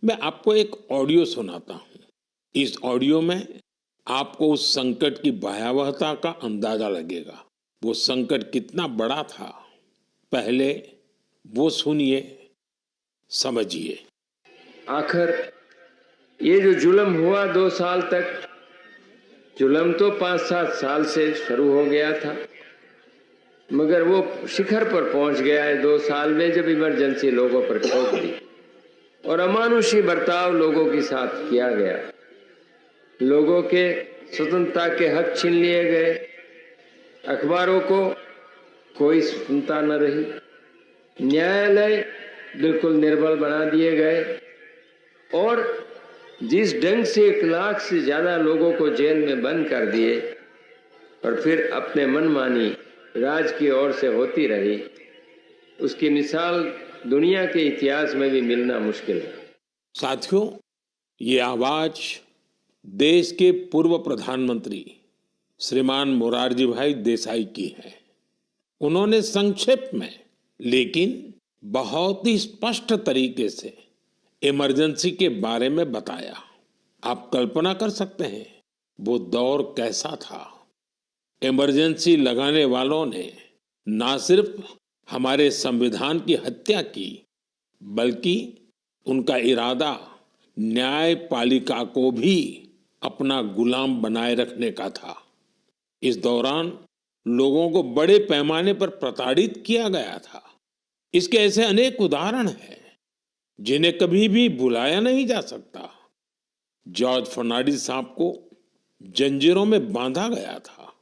मैं आपको एक ऑडियो सुनाता हूँ। इस ऑडियो में आपको उस संकट की भयावहता का अंदाजा लगेगा। वो संकट कितना बड़ा था, पहले वो सुनिए, समझिए। आखिर ये जो जुल्म हुआ 2 साल तक, जुल्म तो 5-7 साल से शुरू हो गया था, मगर वो शिखर पर पहुंच गया है 2 साल में, जब इमरजेंसी लोगों पर ठोक दी और अमानुषी बर्ताव लोगों के साथ किया गया। लोगों के स्वतंत्रता के हक छीन लिए गए, अखबारों को कोई स्वतंत्रता न रही, न्यायालय बिल्कुल निर्बल बना दिए गए और जिस ढंग से 1 लाख से ज्यादा लोगों को जेल में बंद कर दिए और फिर अपने मनमानी राज की ओर से होती रही, उसकी मिसाल दुनिया के इतिहास में भी मिलना मुश्किल है। साथियों, ये आवाज देश के पूर्व प्रधानमंत्री श्रीमान मोरारजी भाई देसाई की है। उन्होंने संक्षेप में लेकिन बहुत ही स्पष्ट तरीके से इमरजेंसी के बारे में बताया। आप कल्पना कर सकते हैं वो दौर कैसा था। इमरजेंसी लगाने वालों ने ना सिर्फ हमारे संविधान की हत्या की, बल्कि उनका इरादा न्यायपालिका को भी अपना गुलाम बनाए रखने का था। इस दौरान लोगों को बड़े पैमाने पर प्रताड़ित किया गया था। इसके ऐसे अनेक उदाहरण हैं जिन्हें कभी भी भुलाया नहीं जा सकता। जॉर्ज फर्नांडिस साहब को जंजीरों में बांधा गया था।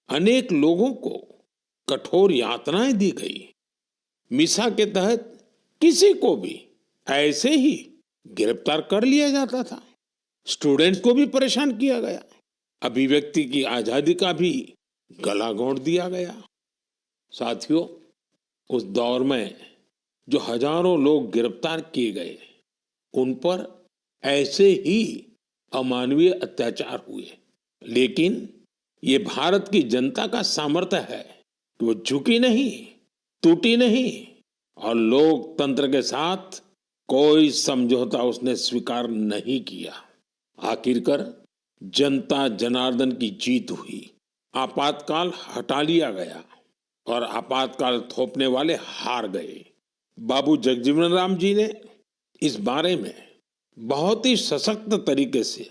अनेक लोगों को कठोर यातनाएं दी गई। मिसा के तहत किसी को भी ऐसे ही गिरफ्तार कर लिया जाता था। स्टूडेंट्स को भी परेशान किया गया। अभिव्यक्ति की आजादी का भी गला घोंट दिया गया। साथियों, उस दौर में जो हजारों लोग गिरफ्तार किए गए, उन पर ऐसे ही अमानवीय अत्याचार हुए। लेकिन ये भारत की जनता का सामर्थ्य है कि वो झुकी नहीं, टूटी नहीं और लोकतंत्र के साथ कोई समझौता उसने स्वीकार नहीं किया। आखिरकार जनता जनार्दन की जीत हुई। आपातकाल हटा लिया गया और आपातकाल थोपने वाले हार गए। बाबू जगजीवन राम जी ने इस बारे में बहुत ही सशक्त तरीके से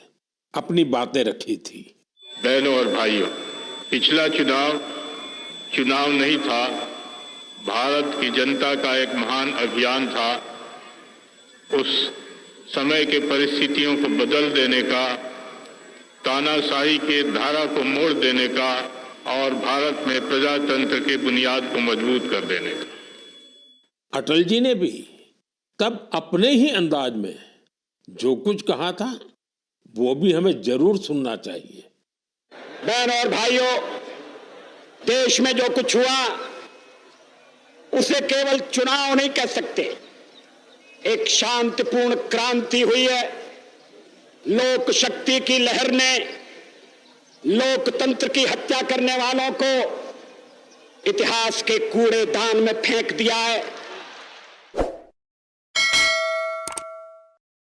अपनी बातें रखी थी। बहनों और भाइयों, पिछला चुनाव नहीं था, भारत की जनता का एक महान अभियान था। उस समय के परिस्थितियों को बदल देने का, तानाशाही के धारा को मोड़ देने का और भारत में प्रजातंत्र की बुनियाद को मजबूत कर देने का। अटल जी ने भी तब अपने ही अंदाज में जो कुछ कहा था, वो भी हमें जरूर सुनना चाहिए। बहनों और भाइयों, देश में जो कुछ हुआ उसे केवल चुनाव नहीं कह सकते। एक शांतिपूर्ण क्रांति हुई है। लोक शक्ति की लहर ने लोकतंत्र की हत्या करने वालों को इतिहास के कूड़ेदान में फेंक दिया है।